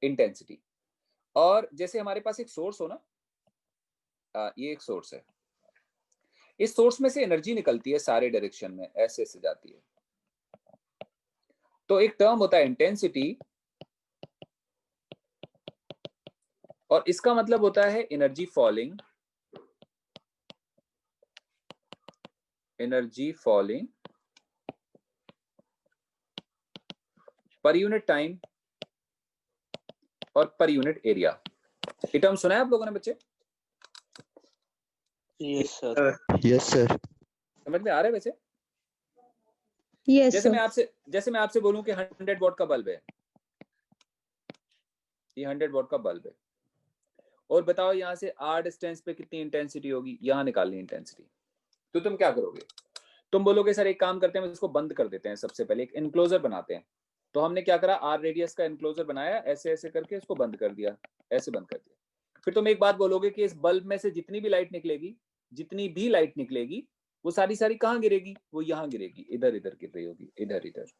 Intensity. और जैसे हमारे पास एक सोर्स हो ना, ये एक सोर्स है, इस सोर्स में से एनर्जी निकलती है सारे डायरेक्शन में, ऐसे ऐसे जाती है। तो एक टर्म होता है इंटेंसिटी, और इसका मतलब होता है energy falling, energy falling per unit time और पर यूनिट एरिया। ये टर्म सुना है आप लोगों ने बच्चे? Yes sir. Yes sir. समझ में आ रहा है वैसे? यस जैसे मैं आपसे बोलूं कि 100 वॉट का बल्ब है, ये 100 वॉट का बल्ब है, और बताओ यहाँ से R डिस्टेंस पे कितनी इंटेंसिटी होगी, यहाँ निकालनी इंटेंसिटी। तो तुम क्या करोगे? तुम बोलोगे सर एक काम करते हैं, इसको बंद कर देते हैं, सबसे पहले एक इनक्लोजर बनाते हैं। तो हमने क्या करा, R रेडियस का इनक्लोजर बनाया, ऐसे ऐसे करके इसको बंद कर दिया, ऐसे बंद कर दिया। फिर तुम एक बात बोलोगे कि इस बल्ब में से जितनी भी लाइट निकलेगी, जितनी भी लाइट निकलेगी, वो सारी सारी कहाँ गिरेगी? वो यहाँ गिरेगी, इधर इधर गिर रही होगी, इधर इधर।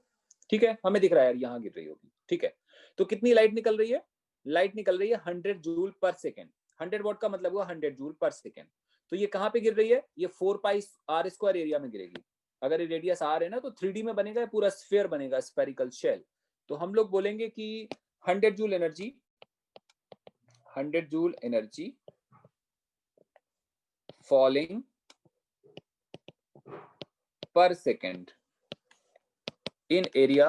ठीक है, हमें दिख रहा है यार, यहाँ गिर रही होगी। ठीक है, तो कितनी लाइट निकल रही है? लाइट निकल रही है 100 जूल पर सेकेंड। 100 वॉट का मतलब हुआ 100 जूल पर सेकेंड। तो ये कहाँ पे गिर रही है? ये 4 पाई R स्क्वायर एरिया में गिरेगी। अगर ये रेडियस R है ना, तो 3D में बनेगा, पूरा स्फीयर बनेगा, स्फेरिकल शेल। तो हम लोग बोलेंगे कि 100 joule energy, 100 joule energy falling पर second in area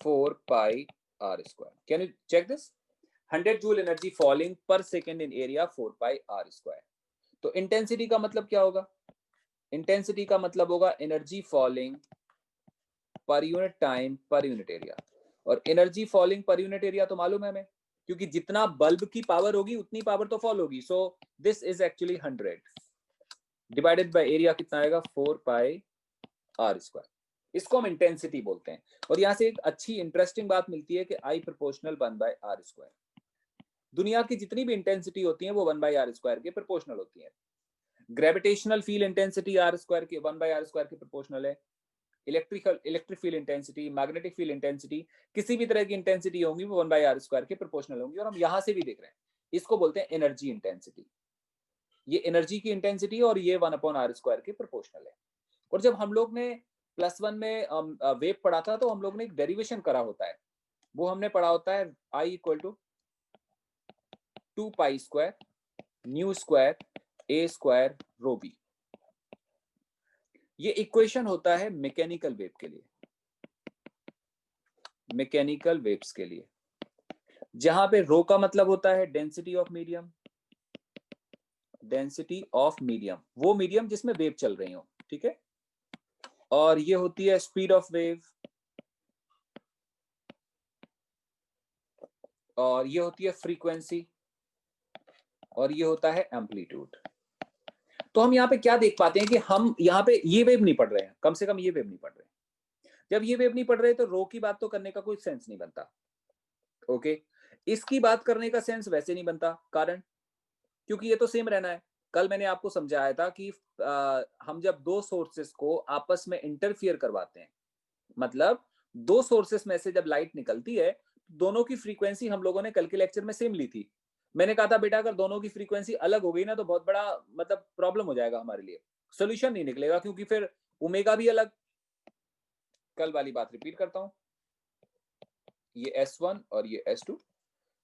4 pi R square. Can you check this? 100 joule energy falling per second in area 4 pi R square. तो इंटेंसिटी का मतलब क्या होगा? इंटेंसिटी का मतलब होगा energy falling per unit time per unit area. और energy falling per unit area तो मालूम है हमें, क्योंकि जितना बल्ब की पावर होगी उतनी पावर तो फॉल होगी। So this is actually 100 divided by area, कितना आएगा? 4 पाई R स्क्वायर। इसको हम इंटेंसिटी बोलते हैं। और यहां से एक अच्छी इंटरेस्टिंग बात मिलती है कि I proportional 1 by R square. दुनिया की जितनी भी इंटेंसिटी होती है वो 1 बाय R स्क्वायर के प्रोपोर्शनल होती है। Gravitational field intensity R square के 1 बाय R स्क्वायर के प्रोपोर्शनल है। Electric field intensity, magnetic field intensity, किसी भी तरह की इंटेंसिटी होंगी वो 1 बाय R स्क्वायर के प्रोपोर्शनल होंगी। और हम यहां से भी देख रहे हैं, इसको बोलते हैं एनर्जी इंटेंसिटी। ये एनर्जी की इंटेंसिटी और ये 1 अपॉन R स्क्वायर के प्रोपोर्शनल है। और जब हम लोग ने +1 में वेव पढ़ा था, तो हम लोग ने एक डेरिवेशन करा होता है, वो हमने पढ़ा होता है I equal to 2 pi square nu square A square rho B. ये इक्वेशन होता है मैकेनिकल वेव के लिए, मैकेनिकल वेव्स के लिए, जहां पे रो का मतलब होता है density of medium, density of medium, वो मीडियम जिसमें वेव चल रही हो। ठीक है, और ये होती है स्पीड ऑफ वेव, और ये होती है फ्रीक्वेंसी, और ये होता है एम्पलीट्यूड। तो हम यहाँ पे क्या देख पाते हैं कि हम यहाँ पे ये वेव नहीं पढ़ रहे हैं, कम से कम ये वेव नहीं पढ़ रहे हैं। जब ये वेव नहीं पढ़ रहे तो रो की बात तो करने का कोई सेंस नहीं बनता। ओके, इसकी बात करने का सेंस वैसे नहीं बनता, कारण क्योंकि ये तो सेम रहना है। कल मैंने आपको समझाया था कि हम जब दो सोर्सेस को आपस में इंटरफियर करवाते हैं, मतलब दो सोर्सेस में से जब लाइट निकलती है, दोनों की फ्रीक्वेंसी हम लोगों ने कल के लेक्चर में सेम ली थी। मैंने कहा था बेटा अगर दोनों की फ्रीक्वेंसी अलग हो गई ना, तो बहुत बड़ा मतलब प्रॉब्लम हो जाएगा हमारे लिए, सोल्यूशन नहीं निकलेगा, क्योंकि फिर ओमेगा भी अलग। कल वाली बात रिपीट करता हूं, ये S1 और ये S2,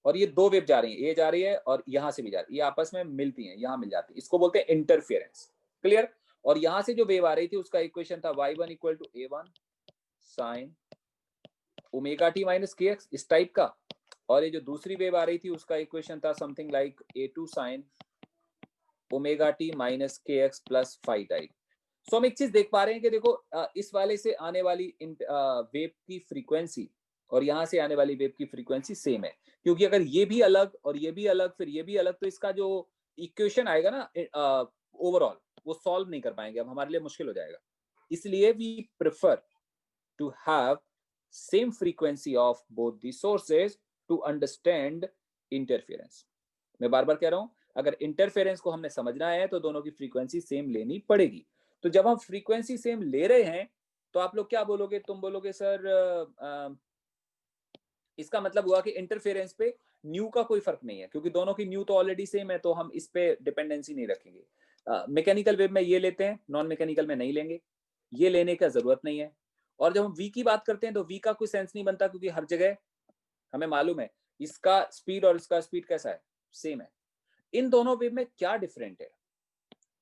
और ये दो वेव जा रही है, ये जा रही है और यहां से भी जा रही है, ये आपस में मिलती हैं, यहां मिल जाती है, इसको बोलते हैं इंटरफेरेंस। क्लियर? और यहां से जो वेव आ रही थी उसका इक्वेशन था y1 equal to a1 sine omega T minus K X, इस टाइप का। और ये जो दूसरी वेव आ रही थी उसका इक्वेशन था something like a2 sign omega T minus K x plus phi type. सो हम एक चीज देख पा रहे हैं कि देखो इस वाले से आने वाली वेव की फ्रीक्वेंसी और यहाँ से आने वाली वेव की फ्रीक्वेंसी सेम है, क्योंकि अगर ये भी अलग और ये भी अलग फिर ये भी अलग, तो इसका जो इक्वेशन आएगा ना ओवरऑल, वो सॉल्व नहीं कर पाएंगे, अब हमारे लिए मुश्किल हो जाएगा। इसलिए we prefer to have same frequency of both the sources to understand interference. मैं बार बार कह रहा हूं, अगर इंटरफेरेंस को हमने समझना है तो दोनों की फ्रीक्वेंसी सेम लेनी पड़ेगी। तो जब हम फ्रीक्वेंसी सेम ले रहे हैं तो आप लोग क्या बोलोगे? तुम बोलोगे सर इसका मतलब हुआ कि इंटरफेरेंस पे न्यू का कोई फर्क नहीं है, क्योंकि दोनों की न्यू तो ऑलरेडी सेम है, तो हम इस पे डिपेंडेंसी नहीं रखेंगे। मैकेनिकल वेव में ये लेते हैं, नॉन मैकेनिकल में नहीं लेंगे, ये लेने का जरूरत नहीं है। और जब हम वी की बात करते हैं तो वी का कोई सेंस नहीं बनता, क्योंकि हर जगह हमें मालूम है इसका स्पीड और इसका स्पीड कैसा है, सेम है। इन दोनों वेव में क्या डिफरेंट है,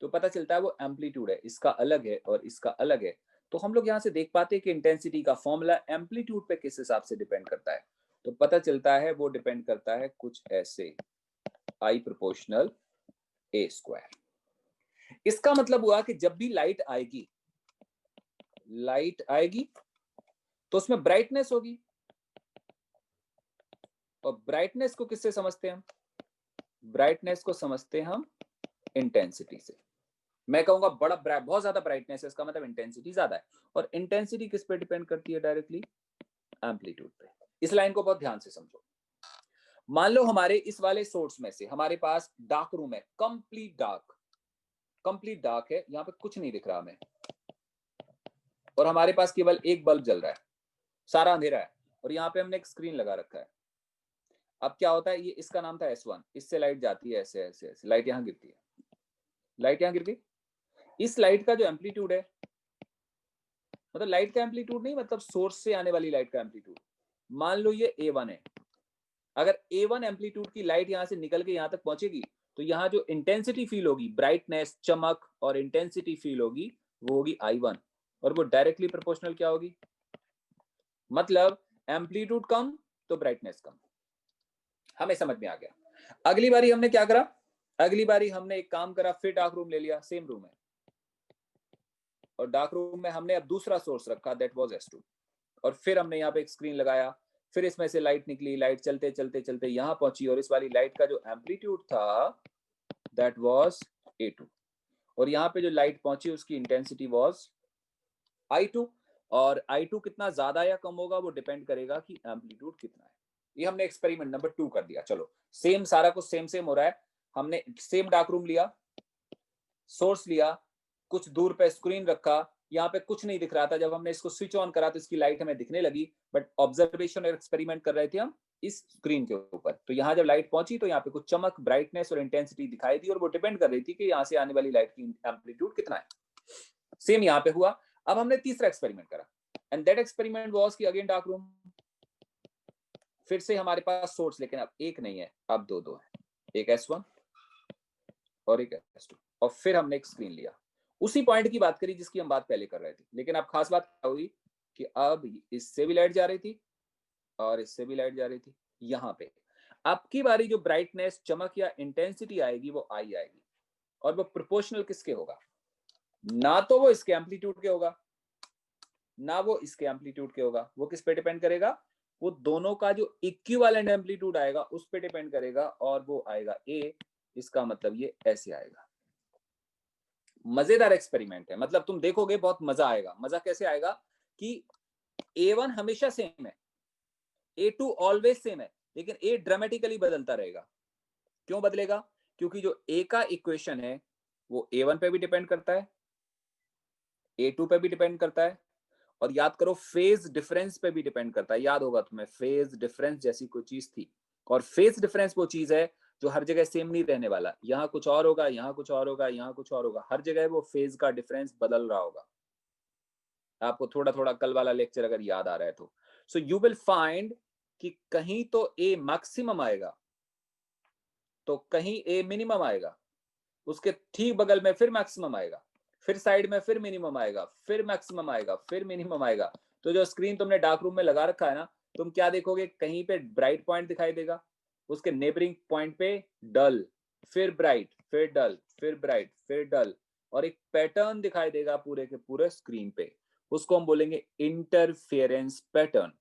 तो पता चलता है वो एम्पलीट्यूड है, इसका अलग है और इसका अलग है। तो हम लोग यहाँ से देख पाते हैं कि इंटेंसिटी का फॉर्मूला एम्पलीट्यूड पे किस हिसाब से डिपेंड करता है। तो पता चलता है वो डिपेंड करता है कुछ ऐसे, आई प्रोपोर्शनल ए स्क्वायर। इसका मतलब हुआ कि जब भी लाइट आएगी तो उसमें ब्राइटनेस होगी, और ब्राइटनेस को किससे समझते हैं हम, ब्राइटनेस को समझते हैं हम इंटेंसिटी से। मैं कहूंगा बहुत ज्यादा ब्राइटनेस है, इसका मतलब इंटेंसिटी ज्यादा है, और इंटेंसिटी किस पे डिपेंड करती है, डायरेक्टली एम्पलीट्यूड पे। इस लाइन को बहुत ध्यान से समझो। मान लो हमारे इस वाले सोर्स में से हमारे पास डार्क रूम है, कंप्लीट डार्क है, यहाँ पे कुछ नहीं दिख रहा हमें, और हमारे पास केवल एक बल्ब जल रहा है, सारा अंधेरा है, और यहाँ पे हमने एक स्क्रीन लगा रखा है। अब क्या होता है, ये इसका नाम था S1, इससे लाइट जाती है ऐसे ऐसे ऐसे, लाइट यहाँ गिरती है, लाइट यहाँ गिर गई। इस लाइट का जो एम्पलीट्यूड है, मतलब लाइट का एम्पलीट्यूड नहीं, मतलब सोर्स से आने वाली लाइट का एम्पलीट्यूड, मान लो ये A1 है। अगर A1 एम्पलीट्यूड की लाइट यहाँ से निकल के यहाँ तक पहुंचेगी, तो यहाँ जो इंटेंसिटी फील होगी, ब्राइटनेस, चमक और इंटेंसिटी फील होगी, वो होगी I1, और वो डायरेक्टली प्रोपोर्शनल क्या होगी, मतलब एम्पलीट्यूड कम तो ब्राइटनेस कम। हमें समझ में आ गया। अगली बारी हमने क्या करा, अगली बारी हमने एक काम करा, फिर डार्क रूम ले लिया, सेम रूम है, और डार्क रूम में हमने अब दूसरा सोर्स रखा, दैट वाज S2, और फिर हमने यहाँ पे एक स्क्रीन लगाया, फिर इसमें से लाइट निकली, लाइट चलते चलते चलते यहाँ पहुंची, और इस वाली लाइट का जो एम्पलीट्यूड था दैट वाज A2, और यहाँ पे जो लाइट पहुंची उसकी इंटेंसिटी वाज I2, और I2 कितना ज्यादा या कम होगा वो डिपेंड करेगा कि एम्पलीट्यूड कितना है। ये हमने एक्सपेरिमेंट नंबर 2 कर दिया। चलो सेम, सारा कुछ सेम हो रहा है। हमने सेम डार्क रूम लिया, सोर्स लिया, कुछ दूर पे स्क्रीन रखा, यहाँ पे कुछ नहीं दिख रहा था, जब हमने इसको स्विच ऑन करा तो इसकी लाइट हमें दिखने लगी, बट ऑब्जर्वेशन और एक्सपेरिमेंट कर रहे थे हम इस स्क्रीन के ऊपर। तो यहाँ जब लाइट पहुंची तो यहाँ पे कुछ चमक, ब्राइटनेस और इंटेंसिटी दिखाई दी, और वो डिपेंड कर रही थी कि यहाँ से आने वाली लाइट की एम्पलीट्यूड कितना है। सेम यहाँ पे हुआ। अब हमने तीसरा एक्सपेरिमेंट करा, एंड दैट एक्सपेरिमेंट वाज कि अगेन डार्क रूम, फिर से हमारे पास सोर्स, लेकिन अब एक नहीं है, अब दो है, एक S1 और एक S2, और फिर हमने एक स्क्रीन लिया, उसी पॉइंट की बात करी जिसकी हम बात पहले कर रहे थे। लेकिन अब खास बात क्या हुई कि अब इससे भी लाइट जा रही थी और इससे भी लाइट जा रही थी। यहाँ पे अब की बारी जो ब्राइटनेस, चमक या इंटेंसिटी आएगी वो आई आएगी, और वो प्रोपोर्शनल किसके होगा, ना तो वो इसके एम्पलीट्यूड के होगा, ना वो इसके एम्पलीट्यूड के होगा। वो किस पे डिपेंड करेगा, वो दोनों का जो इक्विवेलेंट एम्पलीट्यूड आएगा उस पे डिपेंड करेगा, और वो आएगा A। इसका मतलब ये ऐसे आएगा। मजेदार एक्सपेरिमेंट है, मतलब तुम देखोगे बहुत मजा आएगा। मजा कैसे आएगा कि A1 हमेशा सेम है, A2 ऑलवेज सेम है, लेकिन A ड्रामेटिकली बदलता रहेगा। क्यों बदलेगा, क्योंकि जो A का इक्वेशन है वो A1 पे भी डिपेंड करता है, A2 पे भी डिपेंड करता है, और याद करो फेज डिफरेंस पे भी डिपेंड करता है। याद होगा तुम्हें, फेज डिफरेंस जैसी कोई चीज थी, और फेज डिफरेंस वो चीज है जो हर जगह सेम नहीं रहने वाला। यहाँ कुछ और होगा, यहाँ कुछ और होगा, यहाँ कुछ और होगा, हर जगह वो फेज का डिफरेंस बदल रहा होगा। आपको थोड़ा थोड़ा कल वाला लेक्चर अगर याद आ रहा है तो, सो यू विल फाइंड कि कहीं तो A मैक्सिमम आएगा तो कहीं A मिनिमम आएगा, उसके ठीक बगल में फिर मैक्सिमम आएगा, फिर साइड में फिर मिनिमम आएगा, फिर मैक्सिमम आएगा, फिर मिनिमम आएगा। तो जो स्क्रीन तुमने डार्क रूम में लगा रखा है ना, तुम क्या देखोगे, कहीं पे ब्राइट पॉइंट दिखाई देगा, उसके नेबरिंग पॉइंट पे डल, फिर ब्राइट, फिर डल, फिर ब्राइट, फिर डल, और एक पैटर्न दिखाई देगा पूरे के पूरे स्क्रीन पे। उसको हम बोलेंगे इंटरफेरेंस पैटर्न।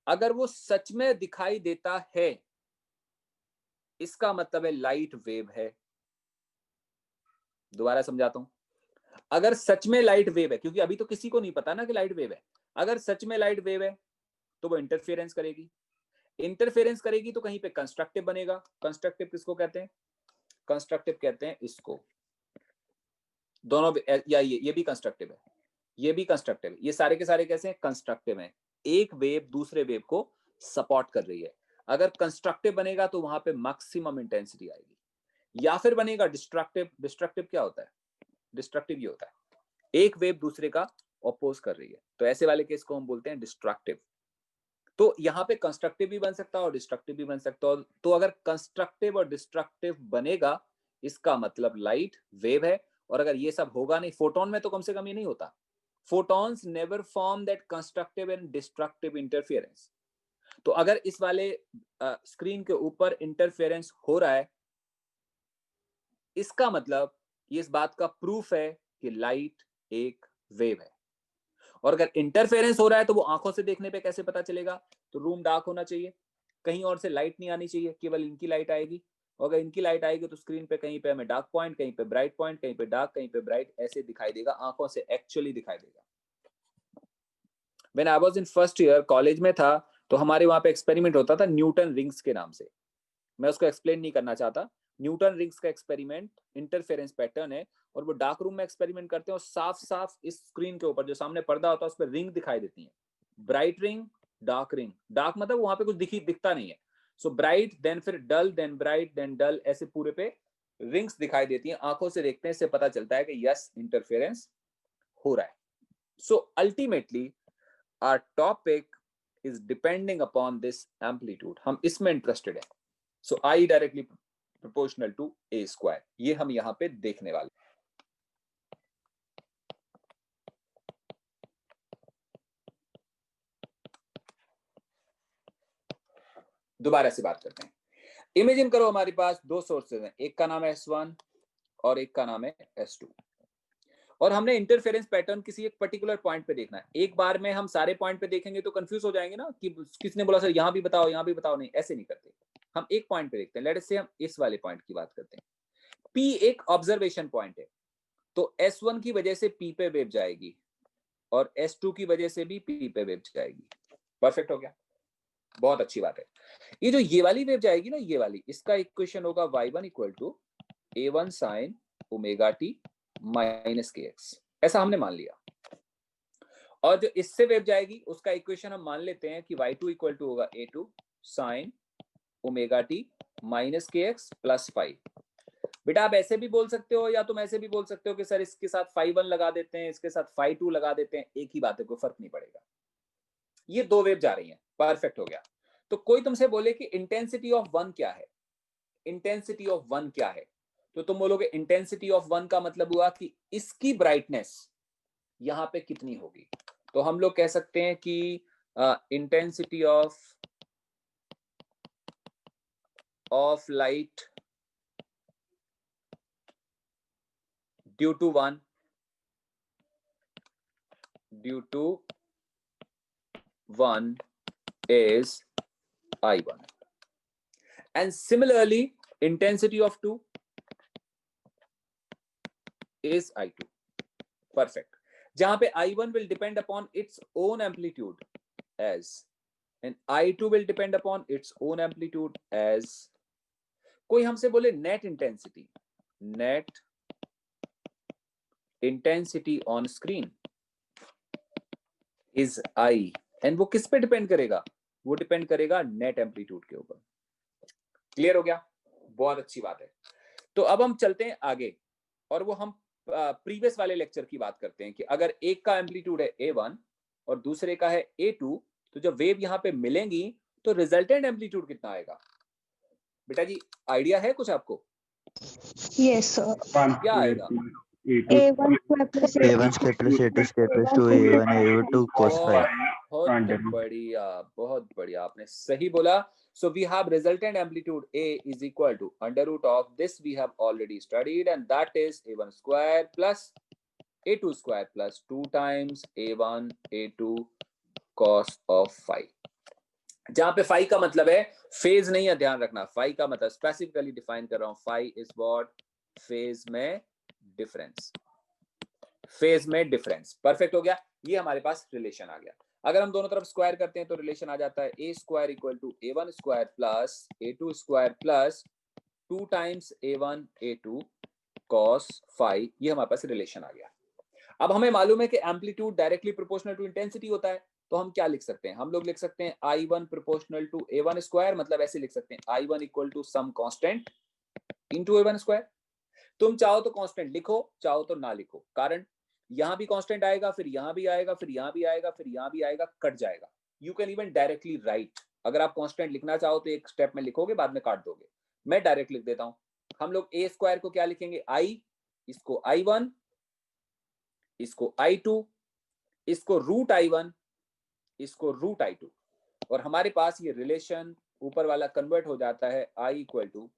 अगर वो सच में दिखाई देता है, इसका मतलब है लाइट वेव है। दोबारा समझाता हूं, अगर सच में लाइट वेव है, क्योंकि अभी तो किसी को नहीं पता ना कि लाइट वेव है, अगर सच में लाइट वेव है तो वो इंटरफेरेंस करेगी। इंटरफेरेंस करेगी तो कहीं पे कंस्ट्रक्टिव बनेगा। कंस्ट्रक्टिव किसको कहते हैं, कंस्ट्रक्टिव कहते हैं इसको। दोनों या ये भी कंस्ट्रक्टिव है, ये भी कंस्ट्रक्टिव है, ये सारे के सारे कैसे हैं, कंस्ट्रक्टिव हैं। एक वेव दूसरे वेव को सपोर्ट कर रही है। अगर कंस्ट्रक्टिव बनेगा तो वहां पे मैक्सिमम इंटेंसिटी आएगी, या फिर बनेगा डिस्ट्रक्टिव। डिस्ट्रक्टिव क्या होता है? डिस्ट्रक्टिव ये होता है एक वेव दूसरे का ऑपोज कर रही है, तो ऐसे वाले केस को हम बोलते हैं डिस्ट्रक्टिव। तो यहाँ पे कंस्ट्रक्टिव भी बन सकता है और डिस्ट्रक्टिव भी बन सकता है। तो अगर कंस्ट्रक्टिव और डिस्ट्रक्टिव बनेगा इसका मतलब लाइट वेव है। और अगर ये सब होगा नहीं, फोटोन में तो कम से कम ये नहीं होता। Photons never form that constructive and destructive interference. तो अगर इस वाले स्क्रीन के ऊपर इंटरफेरेंस हो रहा है, इसका मतलब ये इस बात का प्रूफ है कि लाइट एक वेव है। और अगर इंटरफेरेंस हो रहा है तो वो आंखों से देखने पे कैसे पता चलेगा? तो रूम डार्क होना चाहिए, कहीं और से लाइट नहीं आनी चाहिए, केवल इनकी लाइट आएगी। और अगर इनकी लाइट आएगी तो स्क्रीन पे कहीं पे हमें डार्क पॉइंट, कहीं पे ब्राइट पॉइंट, कहीं पे डार्क, कहीं पे ब्राइट ऐसे दिखाई देगा, आंखों से एक्चुअली दिखाई देगा। When I was in first year, college में था, तो हमारे वहां पे एक्सपेरिमेंट होता था न्यूटन रिंग्स के नाम से। मैं उसको एक्सप्लेन नहीं करना चाहता। न्यूटन रिंग्स का एक्सपेरिमेंट इंटरफेरेंस पैटर्न है, और वो डार्क रूम में एक्सपेरिमेंट करते हैं और साफ साफ इस स्क्रीन के ऊपर जो सामने पर्दा होता है उस पर रिंग दिखाई देती है। Bright ring, dark ring. Dark मतलब वहां पे कुछ दिखता नहीं है। सो ब्राइट, देन फिर डल, देन ब्राइट, देन डल, ऐसे पूरे पे रिंग्स दिखाई देती हैं। आंखों से देखते हैं, इससे पता चलता है कि यस इंटरफेरेंस हो रहा है। So ultimately our topic is depending upon this amplitude. हम इसमें इंटरेस्टेड है। So I directly proportional to A square, ये हम यहां पे देखने वाले। दोबारा से बात करते हैं। इमेजिन करो हमारे पास दो सोर्सेज हैं, एक का नाम है S1 और एक का नाम है S2, और हमने इंटरफेरेंस पैटर्न किसी एक पर्टिकुलर पॉइंट पे देखना है। एक बार में हम सारे पॉइंट पे देखेंगे तो कंफ्यूज हो जाएंगे ना कि किसने बोला सर यहां भी बताओ, यहां भी बताओ। नहीं, ऐसे नहीं करते। हम एक पॉइंट पे देखते हैं। लेट अस से हम इस वाले पॉइंट की बात करते हैं। P एक ऑब्जर्वेशन पॉइंट है, तो S1 की वजह से P पे वेव जाएगी और S2 की वजह से भी P पे वेव जाएगी। परफेक्ट हो गया, बहुत अच्छी बात है। ये जो ये वाली वेव जाएगी ना, ये वाली, इसका इक्वेशन होगा y1 equal to a1 sine omega T minus kx, ऐसा हमने मान लिया। और जो इससे वेव जाएगी उसका इक्वेशन हम मान लेते हैं कि y2 इक्वल टू होगा a2 sign omega T minus kx plus 5। बेटा आप ऐसे भी बोल सकते हो, या तुम ऐसे भी बोल सकते हो कि सर इसके साथ phi1 लगा देते हैं, इसके साथ phi2 लगा देते हैं, एक ही बात है, कोई फर्क नहीं पड़ेगा। ये दो वेव जा रही हैं। परफेक्ट हो गया। तो कोई तुमसे बोले कि इंटेंसिटी ऑफ वन क्या है, इंटेंसिटी ऑफ वन क्या है, तो तुम बोलोगे इंटेंसिटी ऑफ वन का मतलब हुआ कि इसकी ब्राइटनेस यहां पे कितनी होगी। तो हम लोग कह सकते हैं कि intensity of light due to one, due to one is I1, and similarly intensity of 2 is I2. Perfect. जहां पे I1 will depend upon its own amplitude as, and I2 will depend upon its own amplitude as. कोई हमसे बोले net intensity on screen is I, and वो किस पे depend करेगा? वो डिपेंड करेगा नेट एम्पलीट्यूड के ऊपर। क्लियर हो गया? बहुत अच्छी बात है। तो अब हम चलते हैं आगे, और वो हम प्रीवियस वाले लेक्चर की बात करते हैं कि अगर एक का एम्पलीट्यूड है A1 और दूसरे का है A2, तो जब वेव यहां पे मिलेंगी तो रिजल्टेंट एम्पलीट्यूड कितना आएगा? बेटा जी आइडिया है कुछ आपको? Yes, sir. क्या आएगा? A1 square plus A1 square plus A2 square plus 2A1 A2 cos phi. बहुत बढ़िया, बहुत बढ़िया, आपने सही बोला। So we have resultant amplitude A is equal to under root of this we have already studied, and that is A1 square plus A2 square plus 2 times A1 A2 cos of phi। जहां पे phi का मतलब है phase नहीं है, ध्यान रखना। phi का मतलब स्पेसिफिकली डिफाइन कर रहा हूं, phi इज व्हाट? फेज में डिफरेंस, फेज में डिफरेंस। परफेक्ट हो गया। ये हमारे पास रिलेशन आ गया। अगर हम दोनों तरफ स्क्वायर करते हैं तो रिलेशन आ जाता है a square equal to A1 square plus A2 square plus 2 times A1 A2 cos phi। ये हमारे पास रिलेशन आ गया। अब हमें मालूम है कि amplitude directly proportional to intensity होता है, तो हम क्या लिख सकते हैं? हम लोग लिख सकते हैं I1 proportional to A1 square, मतलब ऐसे लिख सकते हैं I1 equal to some constant into A1 square. तुम चाहो तो कांस्टेंट लिखो, चाहो तो ना लिखो, कारण यहां भी कांस्टेंट आएगा, फिर यहां भी आएगा, फिर यहां भी आएगा, फिर यहां भी आएगा, कट जाएगा। You can even directly right, अगर आप कांस्टेंट लिखना चाहो तो एक स्टेप में लिखोगे, बाद में काट दोगे। मैं डायरेक्ट लिख देता हूं। हम लोग ए स्क्वायर को क्या लिखेंगे? आई, इसको I1, इसको I2, इसको रूट I1, इसको रूट I2, और हमारे पास ये रिलेशन ऊपर वाला कन्वर्ट हो जाता है I equal to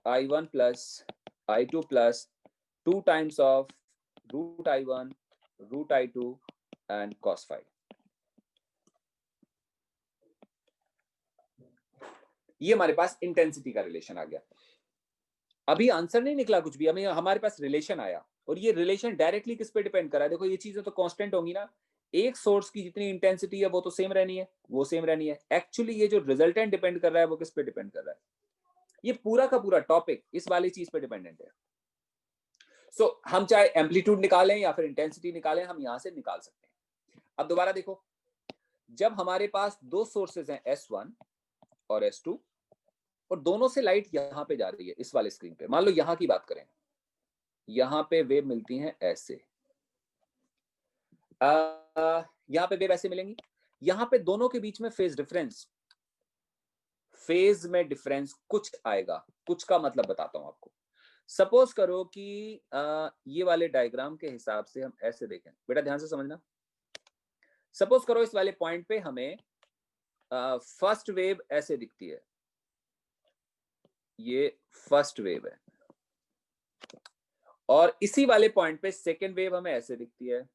I1 plus I2 plus 2 times of root I1 root I2 and cos phi। ये हमारे पास इंटेंसिटी का रिलेशन आ गया। अभी आंसर नहीं निकला कुछ भी, हमें हमारे पास रिलेशन आया, और ये रिलेशन डायरेक्टली किस पे डिपेंड कर रहा है? देखो ये चीजें तो कांस्टेंट होंगी ना, एक सोर्स की जितनी इंटेंसिटी है वो तो सेम रहनी है, वो सेम रहनी है। एक्चुअली ये जो रिजल्टेंट डिपेंड कर रहा है वो किस पे डिपेंड कर रहा है? ये पूरा का पूरा टॉपिक इस वाली चीज पे डिपेंडेंट है। सो हम चाहे एम्पलीट्यूड निकालें या फिर इंटेंसिटी निकालें, हम यहां से निकाल सकते हैं। अब दोबारा देखो, जब हमारे पास दो सोर्सेज हैं S1 और S2, और दोनों से लाइट यहां पे जा रही है इस वाले स्क्रीन पे, मान लो यहां की बात करें, यहां पे वेव मिलती हैं ऐसे, यहां पे वेव ऐसे मिलेंगी, यहां पे दोनों के बीच में फेज में डिफरेंस कुछ आएगा। कुछ का मतलब बताता हूं आपको। सपोज करो कि ये वाले डायग्राम के हिसाब से हम ऐसे देखें, बेटा ध्यान से समझना। सपोज करो इस वाले पॉइंट पे हमें फर्स्ट वेव ऐसे दिखती है, ये फर्स्ट वेव है, और इसी वाले पॉइंट पे सेकेंड वेव हमें ऐसे दिखती है,